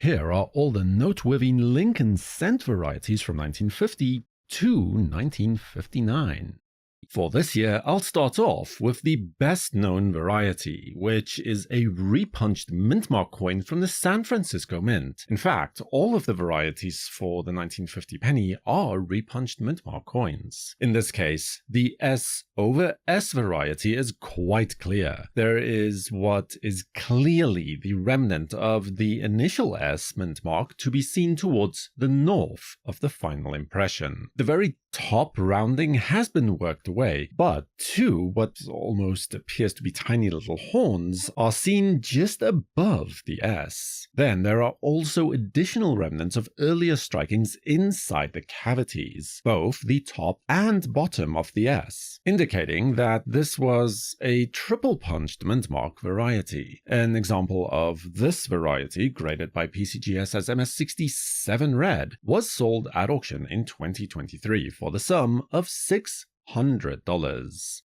Here are all the noteworthy Lincoln cent varieties from 1950 to 1959. For this year, I'll start off with the best-known variety, which is a repunched mint mark coin from the San Francisco Mint. In fact, all of the varieties for the 1950 penny are repunched mint mark coins. In this case, the S over S variety is quite clear. There is what is clearly the remnant of the initial S mint mark to be seen towards the north of the final impression. The very top rounding has been worked away, but two what almost appears to be tiny little horns are seen just above the S. Then there are also additional remnants of earlier strikings inside the cavities, both the top and bottom of the S, indicating that this was a triple punched mint mark variety. An example of this variety, graded by PCGS as MS67 Red, was sold at auction in 2023 for the sum of $600.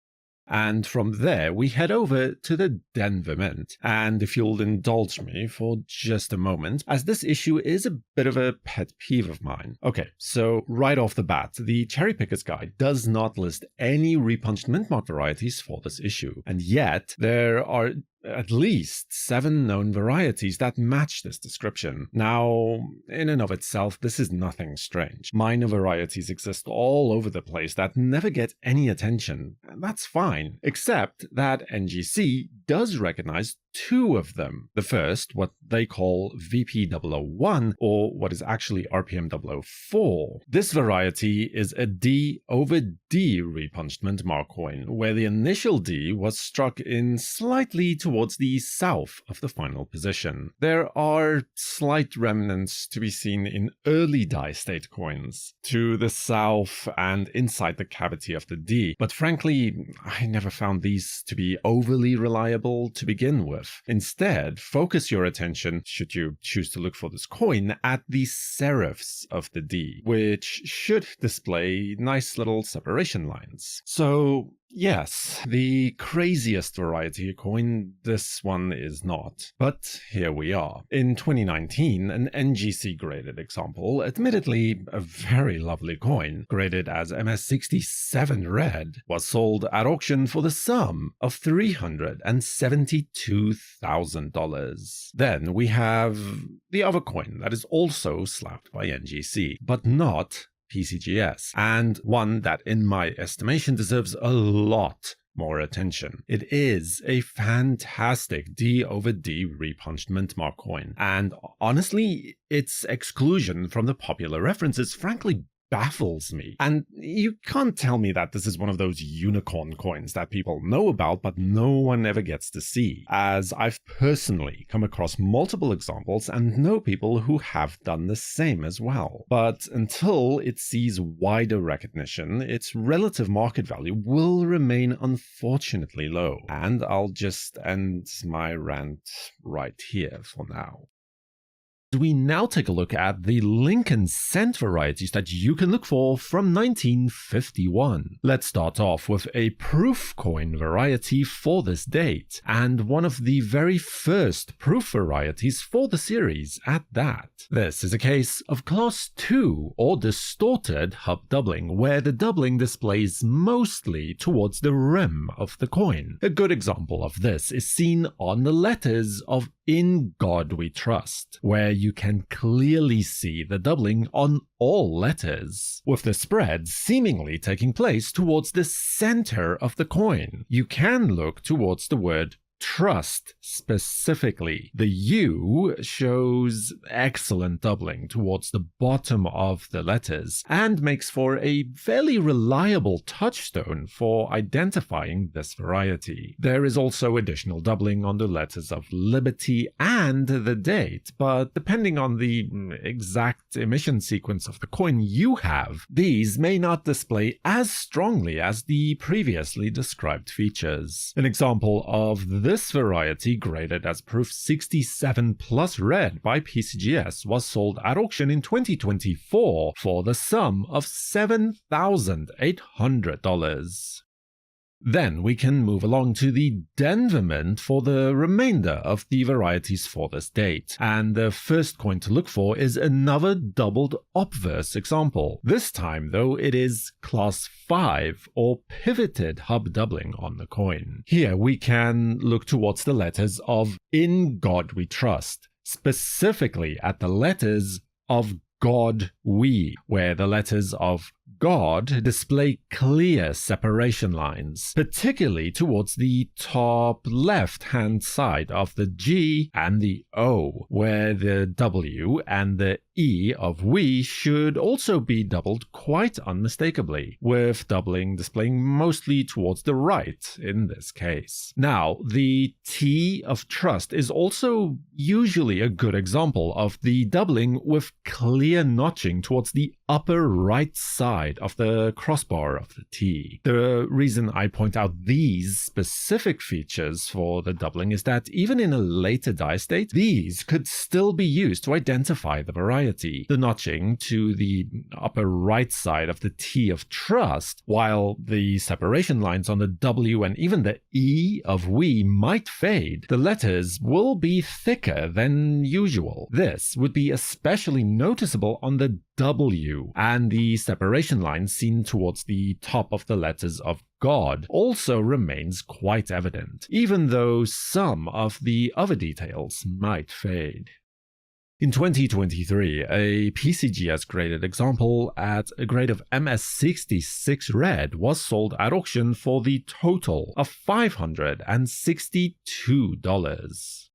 And from there, we head over to the Denver Mint. And if you'll indulge me for just a moment, as this issue is a bit of a pet peeve of mine. Okay, so right off the bat, the Cherry Picker's Guide does not list any repunched mint mark varieties for this issue. And yet, there are at least 7 known varieties that match this description. Now, in and of itself, this is nothing strange. Minor varieties exist all over the place that never get any attention, and that's fine, except that NGC does recognize 2 of them. The first, what they call VP001, or what is actually RPM004. This variety is a D over D repunched mint mark coin, where the initial D was struck in slightly towards the south of the final position. There are slight remnants to be seen in early die state coins, to the south and inside the cavity of the D, but frankly, I never found these to be overly reliable to begin with. Instead, focus your attention, should you choose to look for this coin, at the serifs of the D, which should display nice little separation lines. So, yes, the craziest variety coin, this one is not. But here we are. In 2019, an NGC graded example, admittedly a very lovely coin, graded as MS67 Red, was sold at auction for the sum of $372,000. Then we have the other coin that is also slapped by NGC, but not PCGS, and one that in my estimation deserves a lot more attention. It is a fantastic D over D repunched mint mark coin, and honestly, its exclusion from the popular references frankly baffles me. And you can't tell me that this is one of those unicorn coins that people know about but no one ever gets to see, as I've personally come across multiple examples and know people who have done the same as well. But until it sees wider recognition, its relative market value will remain unfortunately low. And I'll just end my rant right here for now. We now take a look at the Lincoln cent varieties that you can look for from 1951. Let's start off with a proof coin variety for this date, and one of the very first proof varieties for the series at that. This is a case of class 2 or distorted hub doubling, where the doubling displays mostly towards the rim of the coin. A good example of this is seen on the letters of In God We Trust, where you can clearly see the doubling on all letters, with the spread seemingly taking place towards the center of the coin. You can look towards the word trust specifically. The U shows excellent doubling towards the bottom of the letters and makes for a fairly reliable touchstone for identifying this variety. There is also additional doubling on the letters of Liberty and the date, but depending on the exact emission sequence of the coin you have, these may not display as strongly as the previously described features. An example of this variety, graded as proof 67 plus red by PCGS, was sold at auction in 2024 for the sum of $7,800. Then we can move along to the Denver Mint for the remainder of the varieties for this date, and the first coin to look for is another doubled obverse example. This time though it is class 5 or pivoted hub doubling on the coin. Here we can look towards the letters of "In God We Trust," specifically at the letters of God We, where the letters of God display clear separation lines, particularly towards the top left-hand side of the G and the O, where the W and the E of we should also be doubled quite unmistakably, with doubling displaying mostly towards the right in this case. Now, the T of trust is also usually a good example of the doubling with clear notching towards the upper right side of the crossbar of the T. The reason I point out these specific features for the doubling is that even in a later die state, these could still be used to identify the variety. The notching to the upper right side of the T of trust, while the separation lines on the W and even the E of we might fade, the letters will be thicker than usual. This would be especially noticeable on the W, and the separation line seen towards the top of the letters of God also remains quite evident, even though some of the other details might fade. In 2023, a PCGS graded example at a grade of MS66 red was sold at auction for the total of $562.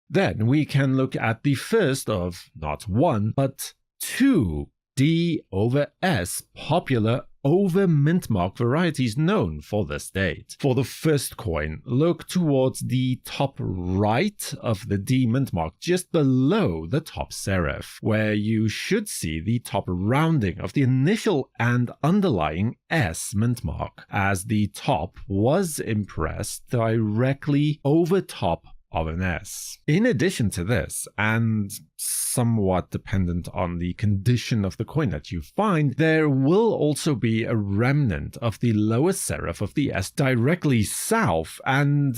Then we can look at the first of not one, but two D over S popular over mint mark varieties known for this date. For the first coin, look towards the top right of the D mint mark just below the top serif, where you should see the top rounding of the initial and underlying S mint mark, as the top was impressed directly over top of an S. In addition to this, and somewhat dependent on the condition of the coin that you find, there will also be a remnant of the lower serif of the S directly south and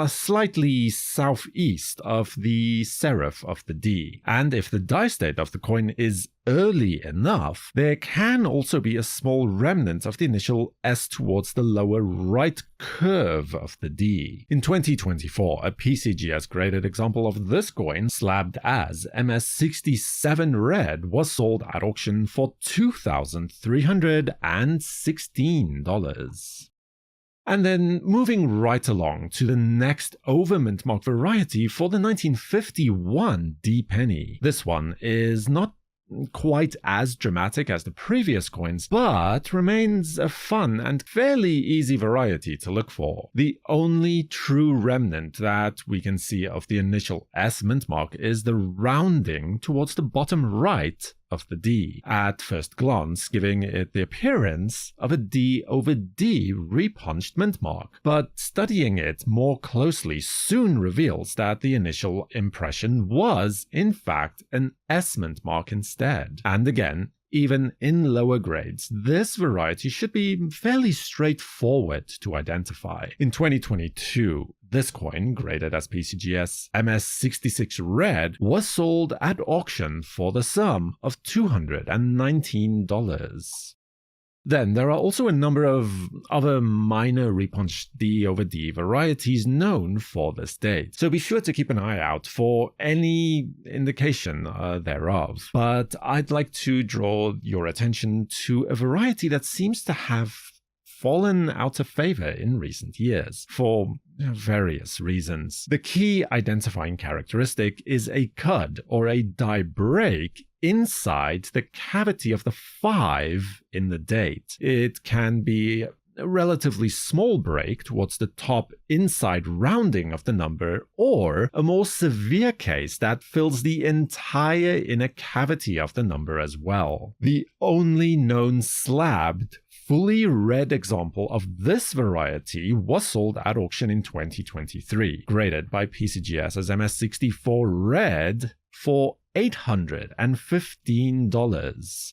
slightly southeast of the serif of the D. And if the die state of the coin is early enough, there can also be a small remnant of the initial S towards the lower right curve of the D. In 2024, a PCGS graded example of this coin, slabbed as MS67 red, was sold at auction for $2,316. And then moving right along to the next over mint mark variety for the 1951 D penny. This one is not quite as dramatic as the previous coins, but remains a fun and fairly easy variety to look for. The only true remnant that we can see of the initial S mint mark is the rounding towards the bottom right of the D, at first glance giving it the appearance of a D over D repunched mint mark, but studying it more closely soon reveals that the initial impression was, in fact, an S mint mark instead. And again, even in lower grades, this variety should be fairly straightforward to identify. In 2022, this coin, graded as PCGS MS66 red, was sold at auction for the sum of $219. Then there are also a number of other minor repunched D over D varieties known for this date, so be sure to keep an eye out for any indication thereof. But I'd like to draw your attention to a variety that seems to have fallen out of favor in recent years, for various reasons. The key identifying characteristic is a cud, or a die break, inside the cavity of the 5 in the date. It can be a relatively small break towards the top inside rounding of the number, or a more severe case that fills the entire inner cavity of the number as well. The only known slabbed fully red example of this variety was sold at auction in 2023, graded by PCGS as MS64 red for $815.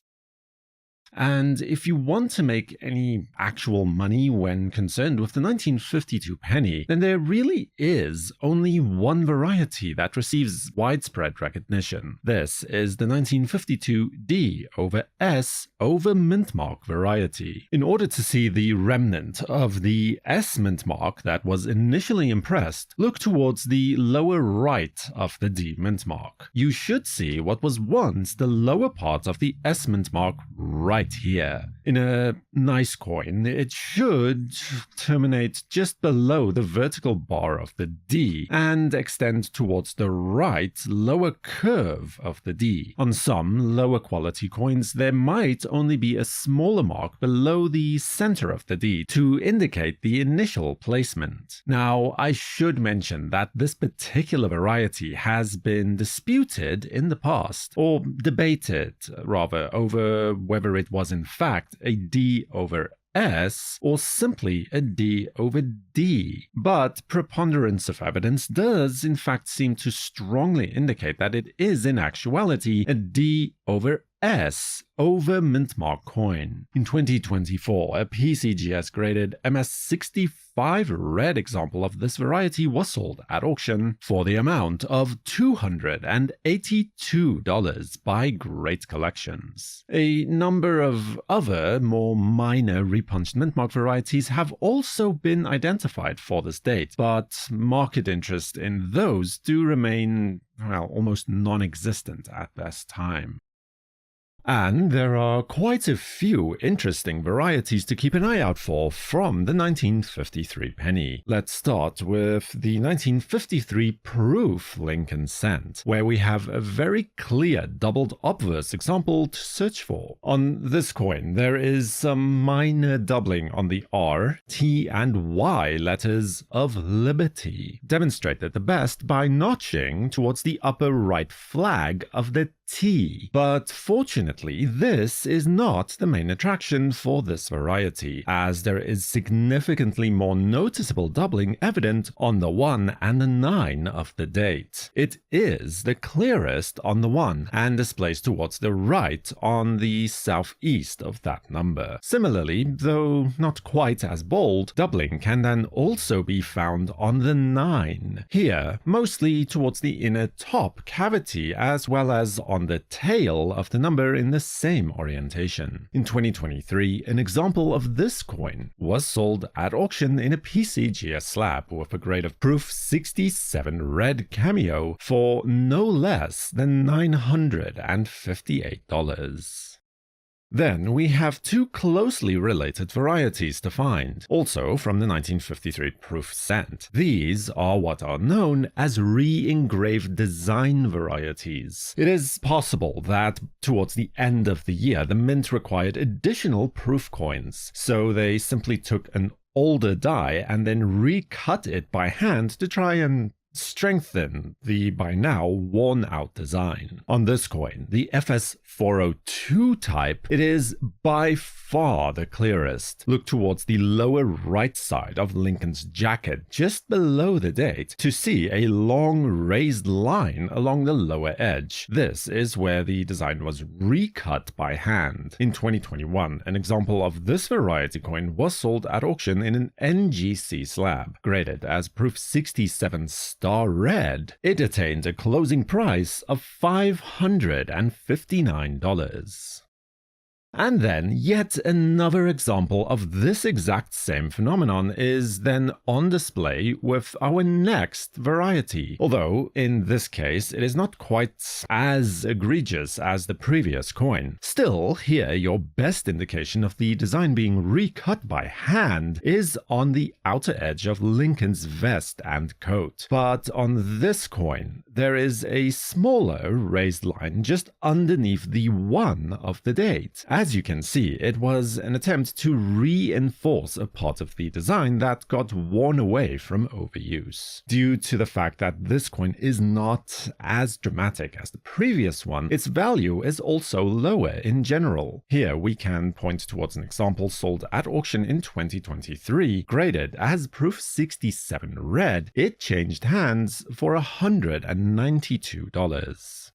And if you want to make any actual money when concerned with the 1952 penny, then there really is only one variety that receives widespread recognition. This is the 1952 D over S over mint mark variety. In order to see the remnant of the S mint mark that was initially impressed, look towards the lower right of the D mint mark. You should see what was once the lower part of the S mint mark right here. In a nice coin, it should terminate just below the vertical bar of the D and extend towards the right lower curve of the D. On some lower quality coins, there might only be a smaller mark below the center of the D to indicate the initial placement. Now, I should mention that this particular variety has been disputed in the past, or debated, rather, over whether it was in fact a D over S or simply a D over D. But preponderance of evidence does in fact seem to strongly indicate that it is in actuality a D over S over mint mark coin. In 2024, a PCGS graded MS65 red example of this variety was sold at auction for the amount of $282 by Great Collections. A number of other, more minor repunched mint mark varieties have also been identified for this date, but market interest in those do remain, well, almost non-existent at this time. And there are quite a few interesting varieties to keep an eye out for from the 1953 penny. Let's start with the 1953 proof Lincoln cent, where we have a very clear doubled obverse example to search for. On this coin, there is some minor doubling on the R, T, and Y letters of Liberty, demonstrated the best by notching towards the upper right flag of the T. But fortunately, this is not the main attraction for this variety, as there is significantly more noticeable doubling evident on the 1 and the 9 of the date. It is the clearest on the 1 and displays towards the right on the southeast of that number. Similarly, though not quite as bold, doubling can then also be found on the 9. Here, mostly towards the inner top cavity as well as on the tail of the number in the same orientation. In 2023, an example of this coin was sold at auction in a PCGS slab with a grade of proof 67 red cameo for no less than $958. Then we have two closely related varieties to find, also from the 1953 proof cent. These are what are known as re-engraved design varieties. It is possible that towards the end of the year the mint required additional proof coins, so they simply took an older die and then recut it by hand to try and strengthen the by now worn out design. On this coin, the FS402 type, it is by far the clearest. Look towards the lower right side of Lincoln's jacket just below the date to see a long raised line along the lower edge. This is where the design was recut by hand. In 2021, an example of this variety coin was sold at auction in an NGC slab, graded as proof 67 star red. It attained a closing price of $559. And then yet another example of this exact same phenomenon is then on display with our next variety, although in this case it is not quite as egregious as the previous coin. Still, here your best indication of the design being recut by hand is on the outer edge of Lincoln's vest and coat. But on this coin, there is a smaller raised line just underneath the 1 of the date. As you can see, it was an attempt to reinforce a part of the design that got worn away from overuse. Due to the fact that this coin is not as dramatic as the previous one, its value is also lower in general. Here we can point towards an example sold at auction in 2023, graded as proof 67 red. It changed hands for $192.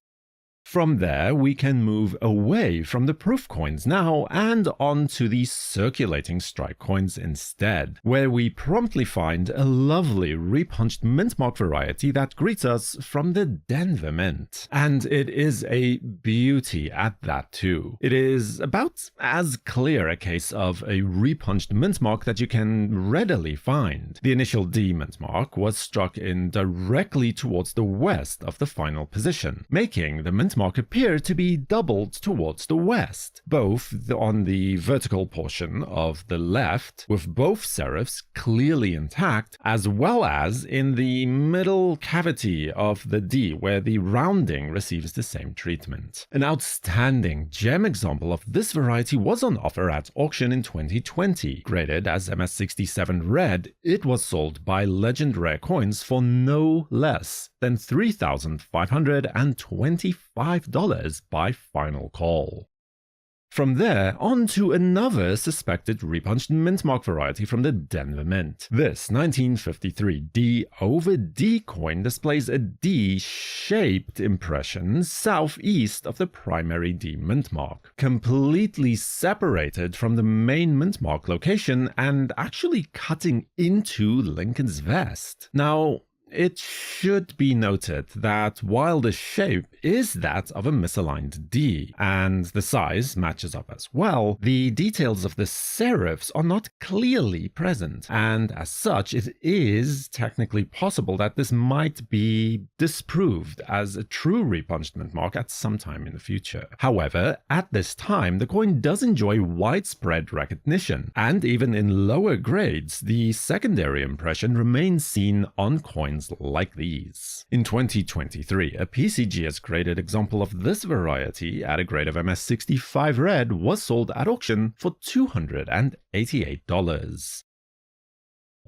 From there, we can move away from the proof coins now and on to the circulating strike coins instead, where we promptly find a lovely repunched mint mark variety that greets us from the Denver Mint. And it is a beauty at that too. It is about as clear a case of a repunched mint mark that you can readily find. The initial D mint mark was struck in directly towards the west of the final position, making the mint mark appear to be doubled towards the west, both on the vertical portion of the left, with both serifs clearly intact, as well as in the middle cavity of the D, where the rounding receives the same treatment. An outstanding gem example of this variety was on offer at auction in 2020. Graded as MS67 Red, it was sold by Legend Rare Coins for no less than $3,525 by final call. From there, on to another suspected repunched mint mark variety from the Denver Mint. This 1953 D over D coin displays a D-shaped impression southeast of the primary D mint mark, completely separated from the main mint mark location and actually cutting into Lincoln's vest. Now, it should be noted that while the shape is that of a misaligned D, and the size matches up as well, the details of the serifs are not clearly present, and as such it is technically possible that this might be disproved as a true repunched mint mark at some time in the future. However, at this time the coin does enjoy widespread recognition, and even in lower grades the secondary impression remains seen on coins like these. In 2023, a PCGS graded example of this variety at a grade of MS65 Red was sold at auction for $288.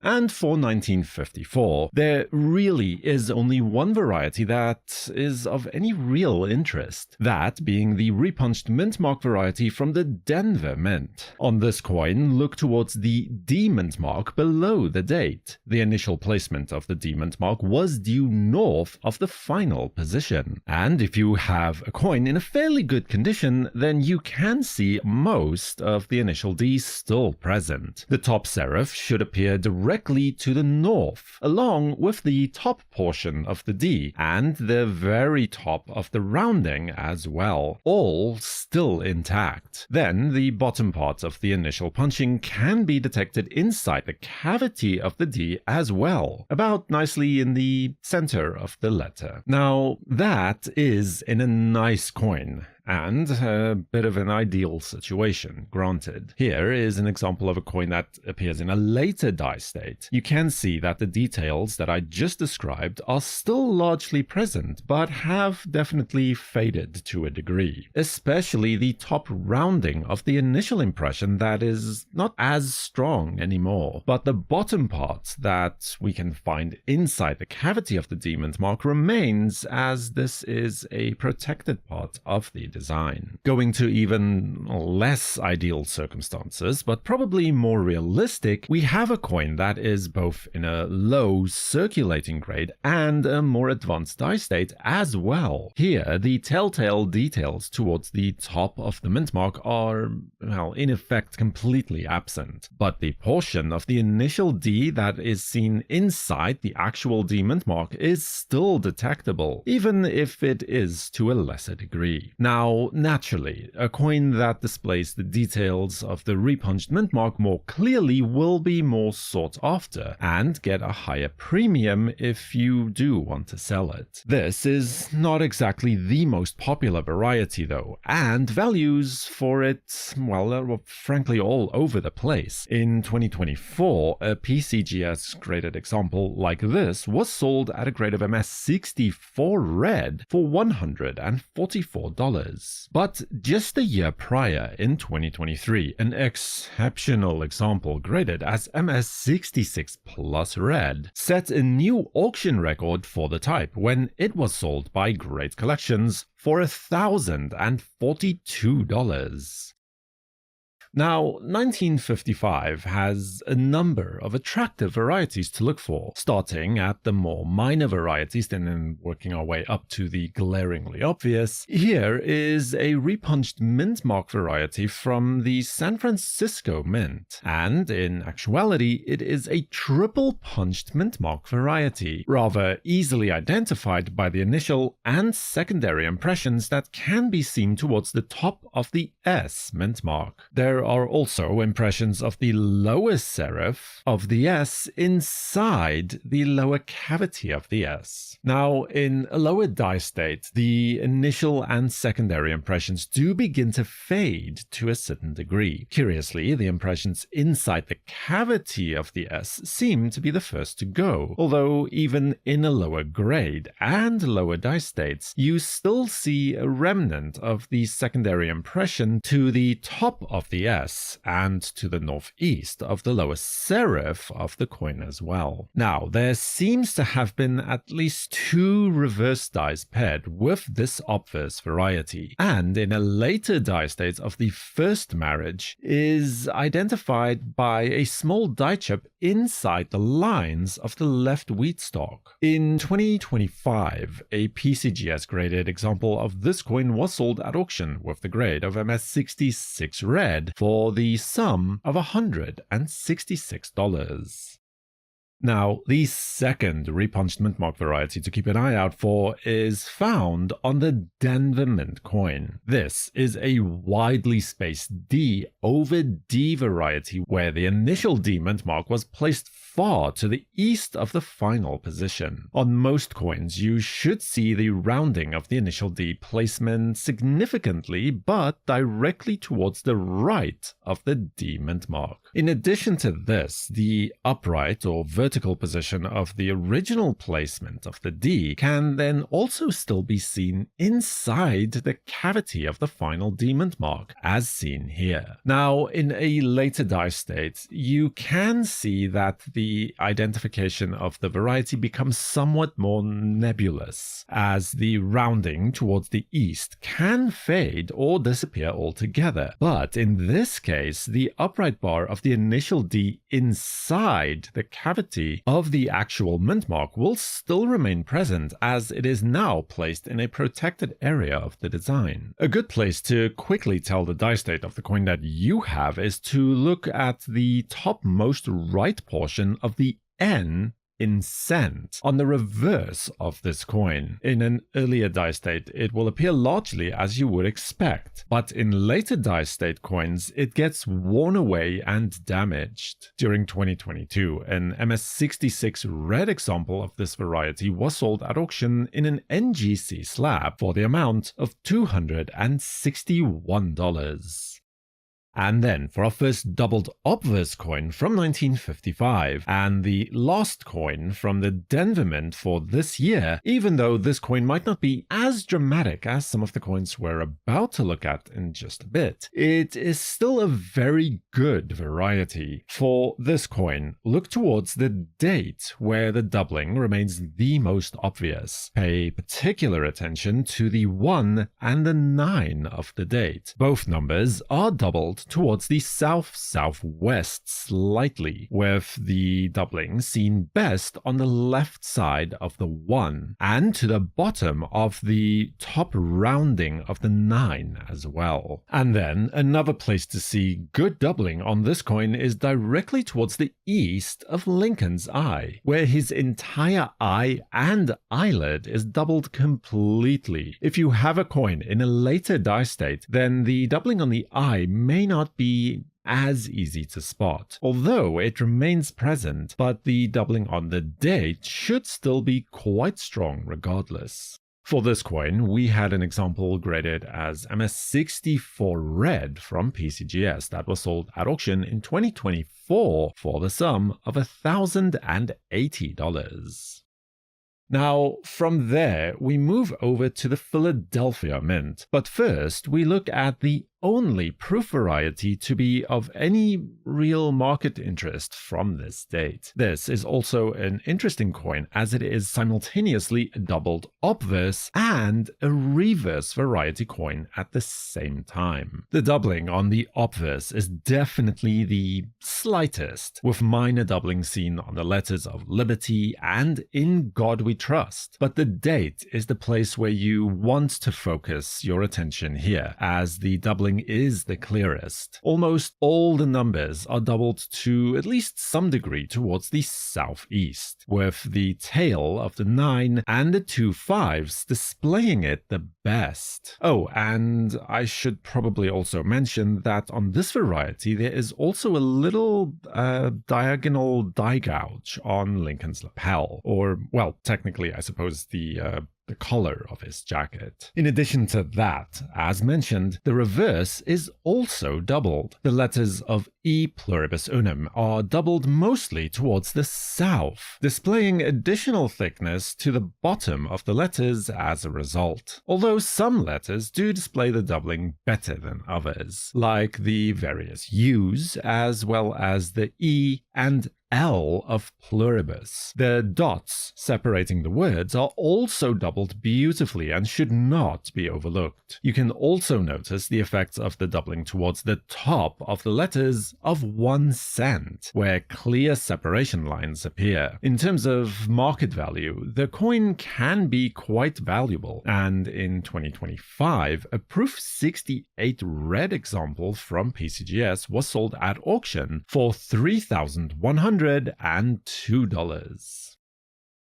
And for 1954, there really is only one variety that is of any real interest, that being the repunched mint mark variety from the Denver Mint. On this coin, look towards the D mint mark below the date. The initial placement of the D mint mark was due north of the final position, and if you have a coin in a fairly good condition, then you can see most of the initial D still present. The top serif should appear directly to the north, along with the top portion of the D and the very top of the rounding as well, all still intact. Then the bottom part of the initial punching can be detected inside the cavity of the D as well, about nicely in the center of the letter. Now, that is in a nice coin, and a bit of an ideal situation, granted. Here is an example of a coin that appears in a later die state. You can see that the details that I just described are still largely present, but have definitely faded to a degree. Especially the top rounding of the initial impression that is not as strong anymore, but the bottom part that we can find inside the cavity of the D mint mark remains, as this is a protected part of the design. Going to even less ideal circumstances, but probably more realistic, we have a coin that is both in a low circulating grade and a more advanced die state as well. Here, the telltale details towards the top of the mint mark are, well, in effect completely absent, but the portion of the initial D that is seen inside the actual D mint mark is still detectable, even if it is to a lesser degree. Now, naturally, a coin that displays the details of the repunched mint mark more clearly will be more sought after and get a higher premium if you do want to sell it. This is not exactly the most popular variety though, and values for it, well, are frankly all over the place. In 2024, a PCGS graded example like this was sold at a grade of MS64 Red for $144. But just a year prior, in 2023, an exceptional example graded as MS66 Plus Red set a new auction record for the type when it was sold by Great Collections for $1,042. Now, 1955 has a number of attractive varieties to look for, starting at the more minor varieties and then working our way up to the glaringly obvious. Here is a repunched mint mark variety from the San Francisco Mint, and in actuality it is a triple punched mint mark variety, rather easily identified by the initial and secondary impressions that can be seen towards the top of the S mint mark. There are also impressions of the lower serif of the S inside the lower cavity of the S. Now, in a lower dye state, the initial and secondary impressions do begin to fade to a certain degree. Curiously, the impressions inside the cavity of the S seem to be the first to go, although even in a lower grade and lower dye states, you still see a remnant of the secondary impression to the top of the S and to the northeast of the lower serif of the coin as well. Now, there seems to have been at least 2 reverse dyes paired with this obverse variety, and in a later dye state of the first marriage is identified by a small dye chip inside the lines of the left wheat stalk. In 2025, a PCGS graded example of this coin was sold at auction with the grade of MS66 red for the sum of $166. Now, the second repunched mint mark variety to keep an eye out for is found on the Denver Mint coin. This is a widely spaced D over D variety where the initial D mint mark was placed far to the east of the final position. On most coins, you should see the rounding of the initial D placement significantly, but directly towards the right of the D mint mark. In addition to this, the upright or vertical position of the original placement of the D can then also still be seen inside the cavity of the final D mint mark, as seen here. Now, in a later dye state, you can see that the identification of the variety becomes somewhat more nebulous, as the rounding towards the east can fade or disappear altogether. But in this case, the upright bar of the initial D inside the cavity of the actual mint mark will still remain present, as it is now placed in a protected area of the design. A good place to quickly tell the dye state of the coin that you have is to look at the topmost right portion of the N in cent on the reverse of this coin. In an earlier dye state, it will appear largely as you would expect, but in later dye state coins, it gets worn away and damaged. During 2022, an MS66 red example of this variety was sold at auction in an NGC slab for the amount of $261. And then for our first doubled obverse coin from 1955, and the last coin from the Denver Mint for this year, even though this coin might not be as dramatic as some of the coins we're about to look at in just a bit, it is still a very good variety. For this coin, look towards the date where the doubling remains the most obvious. Pay particular attention to the 1 and the 9 of the date. Both numbers are doubled towards the south-southwest slightly, with the doubling seen best on the left side of the 1, and to the bottom of the top rounding of the 9 as well. And then another place to see good doubling on this coin is directly towards the east of Lincoln's eye, where his entire eye and eyelid is doubled completely. If you have a coin in a later dye state, then the doubling on the eye may not be as easy to spot, although it remains present, but the doubling on the date should still be quite strong regardless. For this coin, we had an example graded as MS64 red from PCGS that was sold at auction in 2024 for the sum of $1,080. Now, from there, we move over to the Philadelphia Mint, but first we look at the only proof variety to be of any real market interest from this date. This is also an interesting coin as it is simultaneously a doubled obverse and a reverse variety coin at the same time. The doubling on the obverse is definitely the slightest, with minor doubling seen on the letters of liberty and in God we trust. But the date is the place where you want to focus your attention here, as the doubling is the clearest. Almost all the numbers are doubled to at least some degree towards the southeast, with the tail of the 9 and the 2 5s displaying it the best. Oh, and I should probably also mention that on this variety there is also a little diagonal die gouge on Lincoln's lapel, or, well, technically I suppose the collar of his jacket. In addition to that, as mentioned, the reverse is also doubled. The letters of E pluribus unum are doubled mostly towards the south, displaying additional thickness to the bottom of the letters as a result. Although some letters do display the doubling better than others, like the various U's as well as the E and L of pluribus. The dots separating the words are also doubled beautifully and should not be overlooked. You can also notice the effects of the doubling towards the top of the letters of 1 cent, where clear separation lines appear. In terms of market value, the coin can be quite valuable, and in 2025, a proof 68 red example from PCGS was sold at auction for $3,102.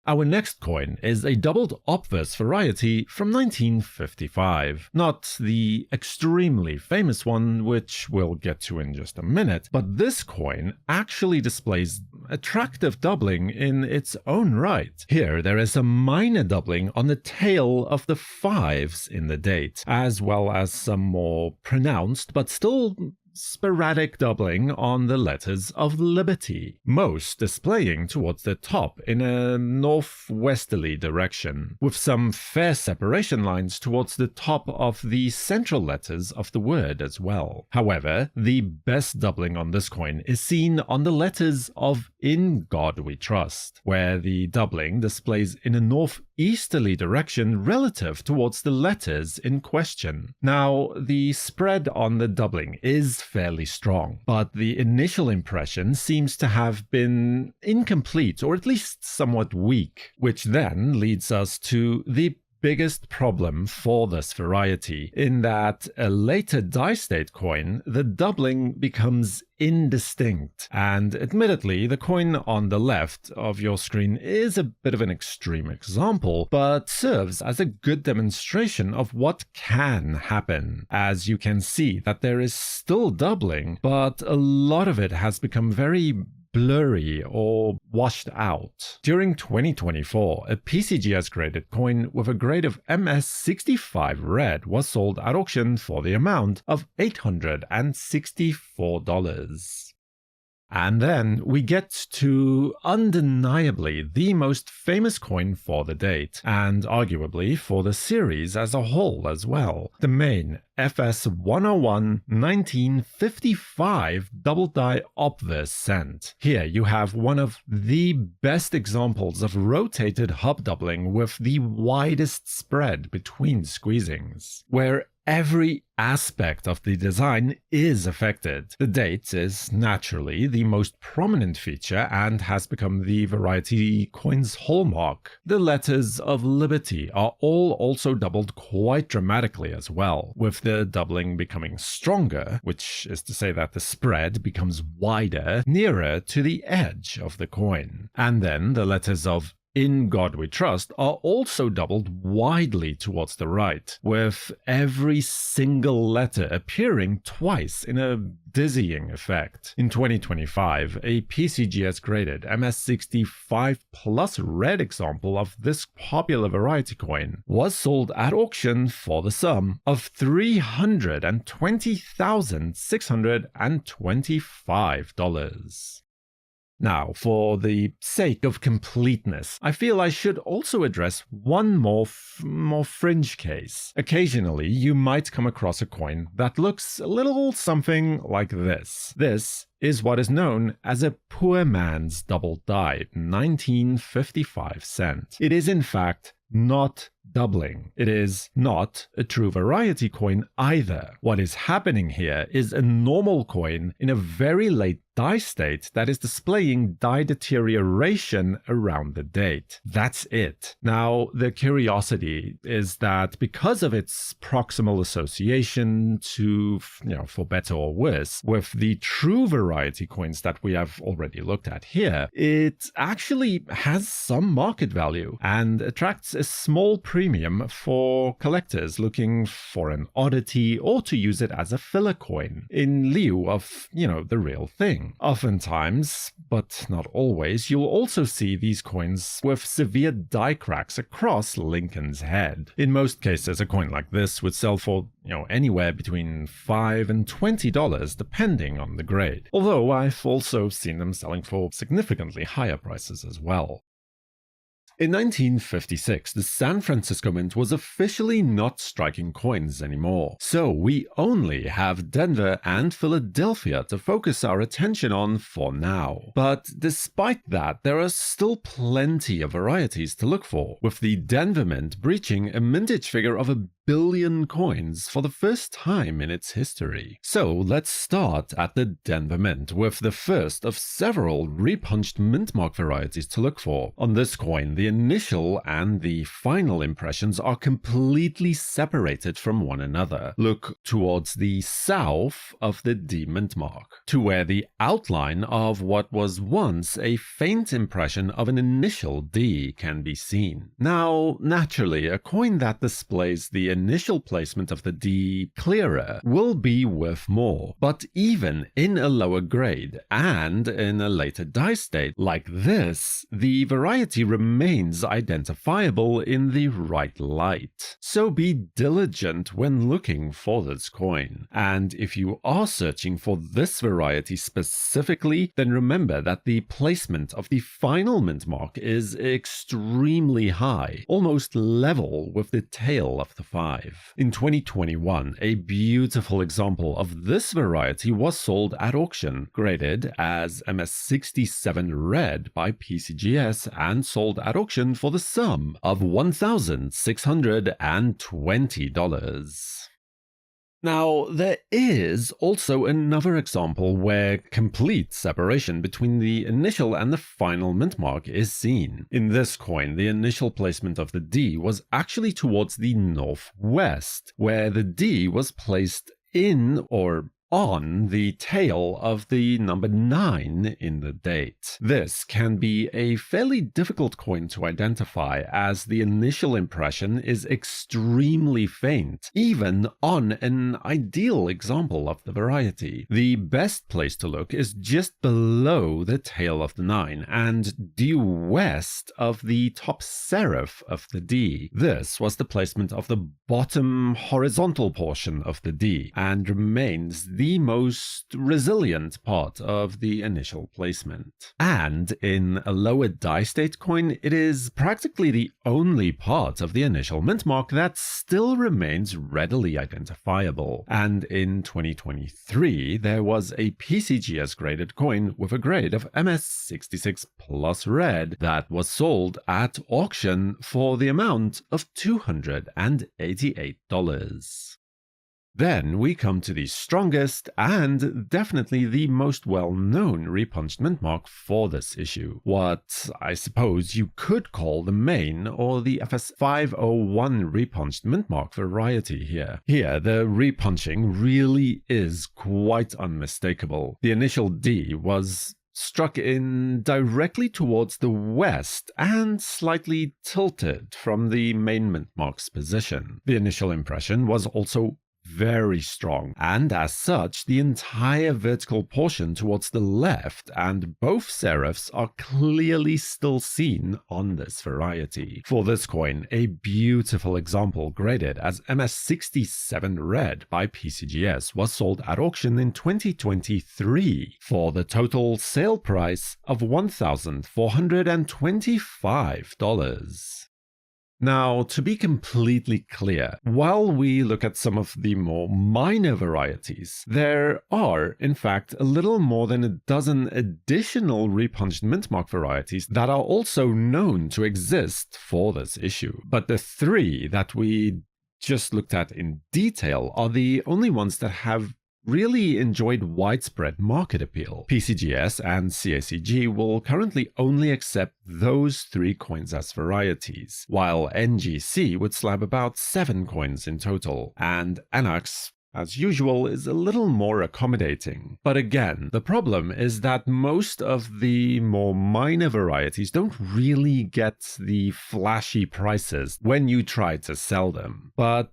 Our next coin is a doubled obverse variety from 1955. Not the extremely famous one, which we'll get to in just a minute, but this coin actually displays attractive doubling in its own right. Here there is a minor doubling on the tail of the 5s in the date, as well as some more pronounced but still sporadic doubling on the letters of liberty, most displaying towards the top in a northwesterly direction, with some fair separation lines towards the top of the central letters of the word as well. However, the best doubling on this coin is seen on the letters of In God We Trust, where the doubling displays in a northeasterly direction relative towards the letters in question. Now, the spread on the doubling is fairly strong, but the initial impression seems to have been incomplete or at least somewhat weak, which then leads us to the biggest problem for this variety, in that a later die-state coin, the doubling becomes indistinct, and admittedly the coin on the left of your screen is a bit of an extreme example, but serves as a good demonstration of what can happen, as you can see that there is still doubling, but a lot of it has become very blurry or washed out. During 2024, a PCGS graded coin with a grade of MS65 red was sold at auction for the amount of $864. And then we get to undeniably the most famous coin for the date, and arguably for the series as a whole as well. The main FS 101 1955 double die obverse cent. Here you have one of the best examples of rotated hub doubling with the widest spread between squeezings, where every aspect of the design is affected. The date is naturally the most prominent feature and has become the variety coin's hallmark. The letters of liberty are all also doubled quite dramatically as well, with the doubling becoming stronger, which is to say that the spread becomes wider, nearer to the edge of the coin. And then the letters of In God We Trust are also doubled widely towards the right, with every single letter appearing twice in a dizzying effect. In 2025, a PCGS graded MS65 plus red example of this popular variety coin was sold at auction for the sum of $320,625. Now, for the sake of completeness, I feel I should also address one more fringe case. Occasionally, you might come across a coin that looks a little something like this. This is what is known as a poor man's double die, 1955 cent. It is in fact not doubling. It is not a true variety coin either. What is happening here is a normal coin in a very late die state that is displaying die deterioration around the date. That's it. Now, the curiosity is that because of its proximal association to, for better or worse, with the true variety coins that we have already looked at here, it actually has some market value and attracts a small premium for collectors looking for an oddity or to use it as a filler coin in lieu of, the real thing. Oftentimes, but not always, you'll also see these coins with severe die cracks across Lincoln's head. In most cases, a coin like this would sell for, anywhere between $5 and $20 depending on the grade. Although I've also seen them selling for significantly higher prices as well. In 1956, the San Francisco Mint was officially not striking coins anymore, so we only have Denver and Philadelphia to focus our attention on for now. But despite that, there are still plenty of varieties to look for, with the Denver Mint breaching a mintage figure of 1 billion coins for the first time in its history. So let's start at the Denver Mint with the first of several repunched mint mark varieties to look for. On this coin, the initial and the final impressions are completely separated from one another. Look towards the south of the D mint mark, to where the outline of what was once a faint impression of an initial D can be seen. Now, naturally, a coin that displays the initial placement of the D clearer will be worth more, but even in a lower grade and in a later die state like this, the variety remains identifiable in the right light. So be diligent when looking for this coin. And if you are searching for this variety specifically, then remember that the placement of the final mint mark is extremely high, almost level with the tail of the 5. In 2021, a beautiful example of this variety was sold at auction, graded as MS67 Red by PCGS and sold at auction for the sum of $1,620. Now, there is also another example where complete separation between the initial and the final mint mark is seen. In this coin, the initial placement of the D was actually towards the northwest, where the D was placed in or on the tail of the number 9 in the date. This can be a fairly difficult coin to identify as the initial impression is extremely faint, even on an ideal example of the variety. The best place to look is just below the tail of the 9 and due west of the top serif of the D. This was the placement of the bottom horizontal portion of the D and remains the most resilient part of the initial placement. And in a lower die state coin, it is practically the only part of the initial mint mark that still remains readily identifiable. And in 2023, there was a PCGS graded coin with a grade of MS66 plus red that was sold at auction for the amount of $288. Then we come to the strongest and definitely the most well-known repunched mint mark for this issue. What I suppose you could call the main or the FS501 repunched mint mark variety here. Here, the repunching really is quite unmistakable. The initial D was struck in directly towards the west and slightly tilted from the main mint mark's position. The initial impression was also very strong, and as such, the entire vertical portion towards the left and both serifs are clearly still seen on this variety. For this coin, a beautiful example graded as MS67 Red by PCGS was sold at auction in 2023 for the total sale price of $1,425. Now, to be completely clear, while we look at some of the more minor varieties, there are, in fact, a little more than a dozen additional repunched mint mark varieties that are also known to exist for this issue. But the three that we just looked at in detail are the only ones that have really enjoyed widespread market appeal. PCGS and CACG will currently only accept those 3 coins as varieties, while NGC would slab about 7 coins in total, and NX, as usual, is a little more accommodating. But again, the problem is that most of the more minor varieties don't really get the flashy prices when you try to sell them. But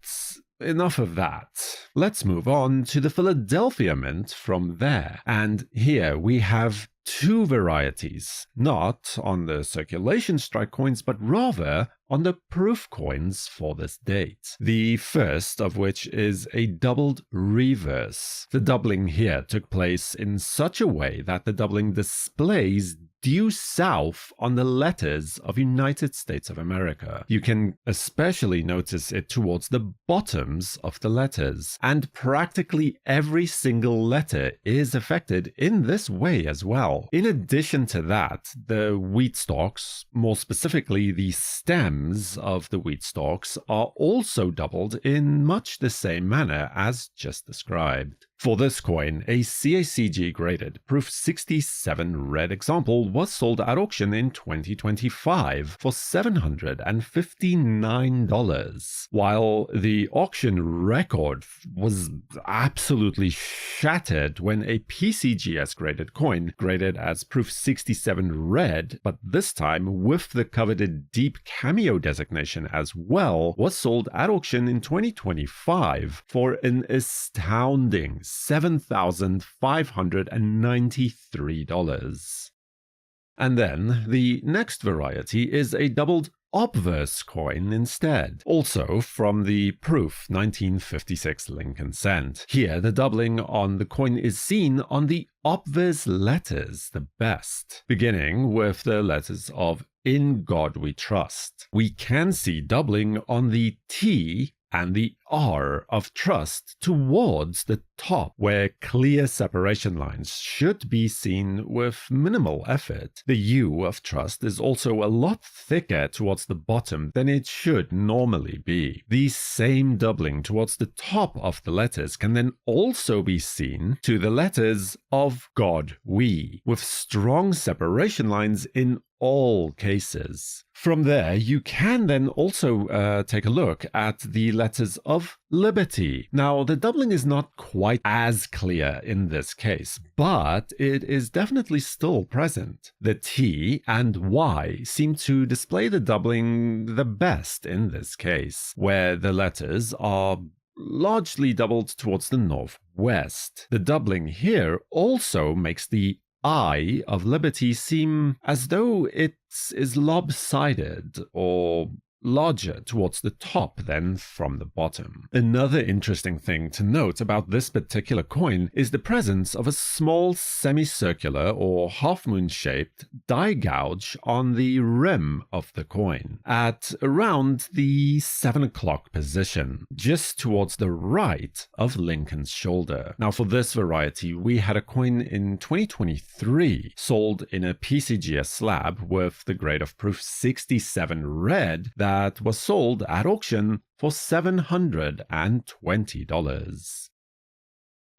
enough of that. Let's move on to the Philadelphia Mint from there. And here we have 2 varieties, not on the circulation strike coins, but rather on the proof coins for this date. The first of which is a doubled reverse. The doubling here took place in such a way that the doubling displays due south on the letters of United States of America. You can especially notice it towards the bottoms of the letters, and practically every single letter is affected in this way as well. In addition to that, the wheat stalks, more specifically the stems of the wheat stalks, are also doubled in much the same manner as just described. For this coin, a CACG graded Proof 67 red example was sold at auction in 2025 for $759, while the auction record was absolutely shattered when a PCGS graded coin, graded as Proof 67 red, but this time with the coveted deep cameo designation as well, was sold at auction in 2025 for an astounding $7,593. And then the next variety is a doubled obverse coin instead, also from the Proof 1956 Lincoln Cent. Here the doubling on the coin is seen on the obverse letters the best, beginning with the letters of In God We Trust. We can see doubling on the T and the R of trust towards the top, where clear separation lines should be seen with minimal effort. The U of trust is also a lot thicker towards the bottom than it should normally be. The same doubling towards the top of the letters can then also be seen to the letters of God We, with strong separation lines in all cases. From there, you can then also take a look at the letters of Liberty. Now, the doubling is not quite as clear in this case, but it is definitely still present. The T and Y seem to display the doubling the best in this case, where the letters are largely doubled towards the northwest. The doubling here also makes the I of Liberty seem as though it is lopsided or larger towards the top than from the bottom. Another interesting thing to note about this particular coin is the presence of a small semicircular or half-moon shaped die gouge on the rim of the coin at around the 7 o'clock position, just towards the right of Lincoln's shoulder. Now for this variety, we had a coin in 2023 sold in a PCGS slab with the grade of Proof 67 red that was sold at auction for $720.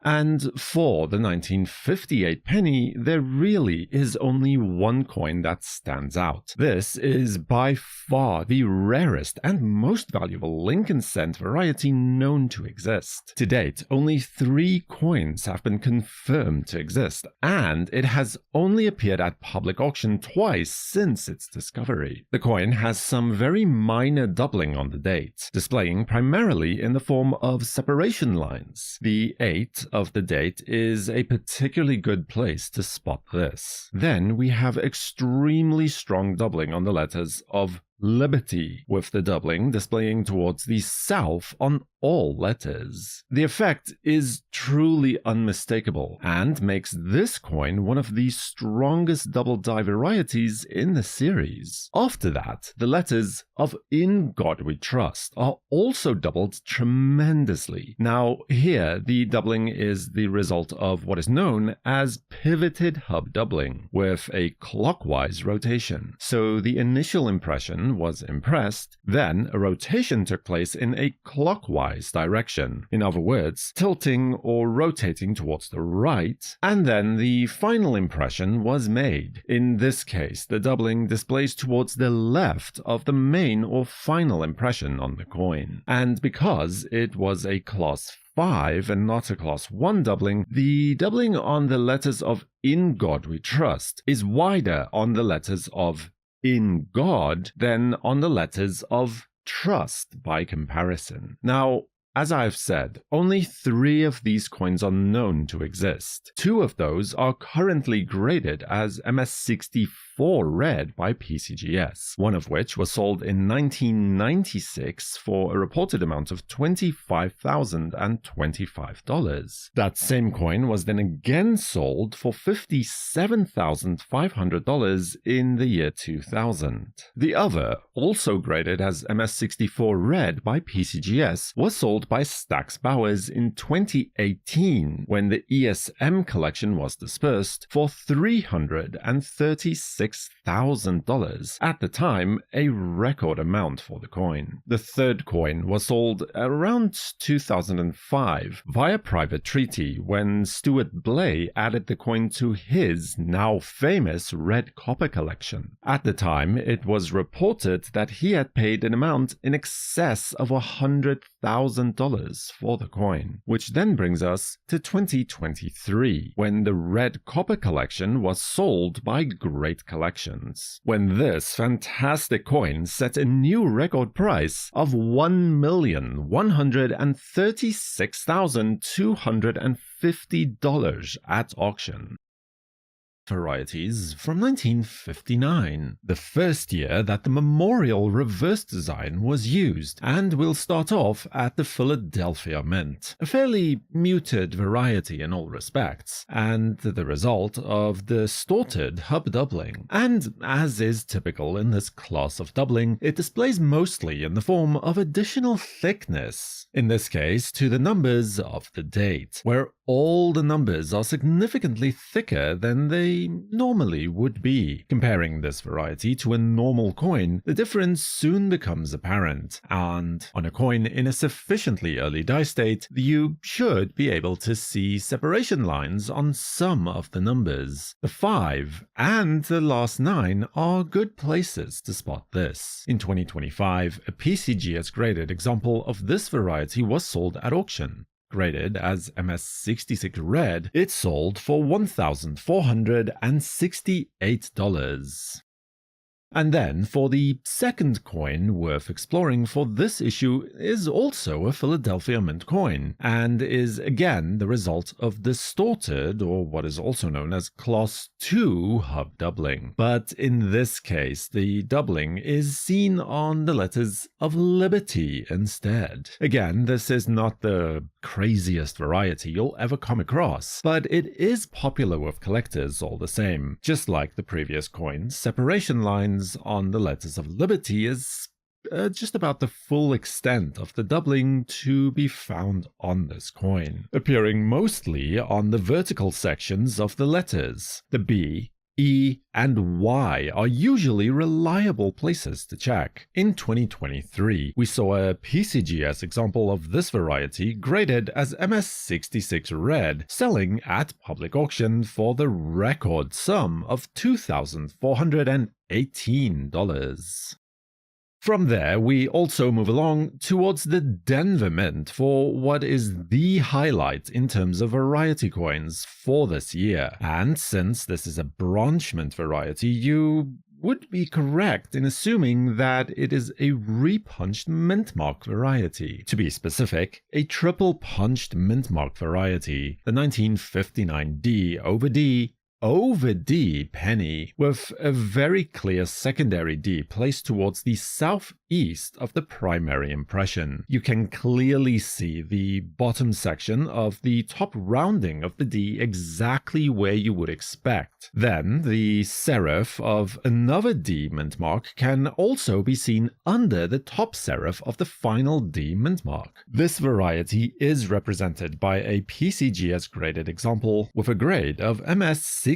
And for the 1958 penny, there really is only one coin that stands out. This is by far the rarest and most valuable Lincoln cent variety known to exist. To date, only 3 coins have been confirmed to exist, and it has only appeared at public auction twice since its discovery. The coin has some very minor doubling on the date, displaying primarily in the form of separation lines. The 8 of the date is a particularly good place to spot this. Then we have extremely strong doubling on the letters of Liberty, with the doubling displaying towards the south on all letters. The effect is truly unmistakable and makes this coin one of the strongest double die varieties in the series. After that, the letters of In God We Trust are also doubled tremendously. Now, here the doubling is the result of what is known as pivoted hub doubling, with a clockwise rotation. So the initial impression was impressed, then a rotation took place in a clockwise direction, in other words, tilting or rotating towards the right, and then the final impression was made. In this case, the doubling displays towards the left of the main or final impression on the coin. And because it was a class 5 and not a class 1 doubling, the doubling on the letters of In God We Trust is wider on the letters of In God than on the letters of Trust by comparison. Now, as I've said, only 3 of these coins are known to exist. 2 of those are currently graded as MS64 red by PCGS, one of which was sold in 1996 for a reported amount of $25,025. That same coin was then again sold for $57,500 in the year 2000. The other, also graded as MS64 red by PCGS, was sold by Stax Bowers in 2018 when the ESM collection was dispersed for $336,000, at the time a record amount for the coin. The third coin was sold around 2005 via private treaty when Stuart Blay added the coin to his now famous red copper collection. At the time, it was reported that he had paid an amount in excess of $100,000 for the coin, which then brings us to 2023, when the red copper collection was sold by Great Collections, when this fantastic coin set a new record price of $1,136,250 at auction. Varieties from 1959, the first year that the memorial reverse design was used, and we'll start off at the Philadelphia Mint, a fairly muted variety in all respects, and the result of distorted hub doubling. And as is typical in this class of doubling, it displays mostly in the form of additional thickness, in this case to the numbers of the date, where all the numbers are significantly thicker than they normally would be. Comparing this variety to a normal coin, the difference soon becomes apparent, and on a coin in a sufficiently early die state, you should be able to see separation lines on some of the numbers. The 5 and the last 9 are good places to spot this. In 2025, a PCGS graded example of this variety was sold at auction. Graded as MS66 red, it sold for $1,468. And then, for the second coin worth exploring for this issue is also a Philadelphia Mint coin, and is again the result of distorted, or what is also known as Class 2 hub doubling. But in this case, the doubling is seen on the letters of Liberty instead. Again, this is not the craziest variety you'll ever come across, but it is popular with collectors all the same. Just like the previous coin, separation lines on the letters of Liberty is just about the full extent of the doubling to be found on this coin, appearing mostly on the vertical sections of the letters. The B, E, and Y are usually reliable places to check. In 2023, we saw a PCGS example of this variety graded as MS66 Red, selling at public auction for the record sum of $2,418. From there, we also move along towards the Denver Mint for what is the highlight in terms of variety coins for this year. And since this is a branch mint variety, you would be correct in assuming that it is a repunched mint mark variety. To be specific, a triple punched mint mark variety, the 1959 D over D penny, with a very clear secondary D placed towards the southeast of the primary impression. You can clearly see the bottom section of the top rounding of the D exactly where you would expect. Then the serif of another D mint mark can also be seen under the top serif of the final D mint mark. This variety is represented by a PCGS graded example with a grade of MS66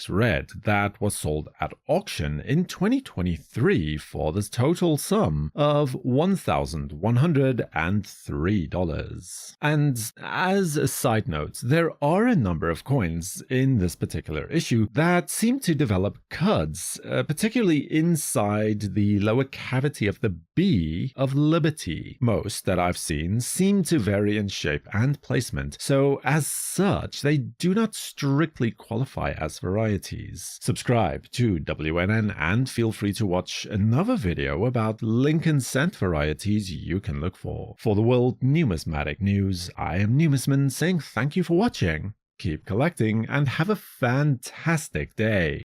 Red that was sold at auction in 2023 for the total sum of $1,103. And as a side note, there are a number of coins in this particular issue that seem to develop cuds, particularly inside the lower cavity of the B of Liberty. Most that I've seen seem to vary in shape and placement, so as such they do not strictly qualify as varieties. Subscribe to WNN and feel free to watch another video about Lincoln cent varieties you can look for. For the World Numismatic News, I am Numisman saying thank you for watching, keep collecting, and have a fantastic day.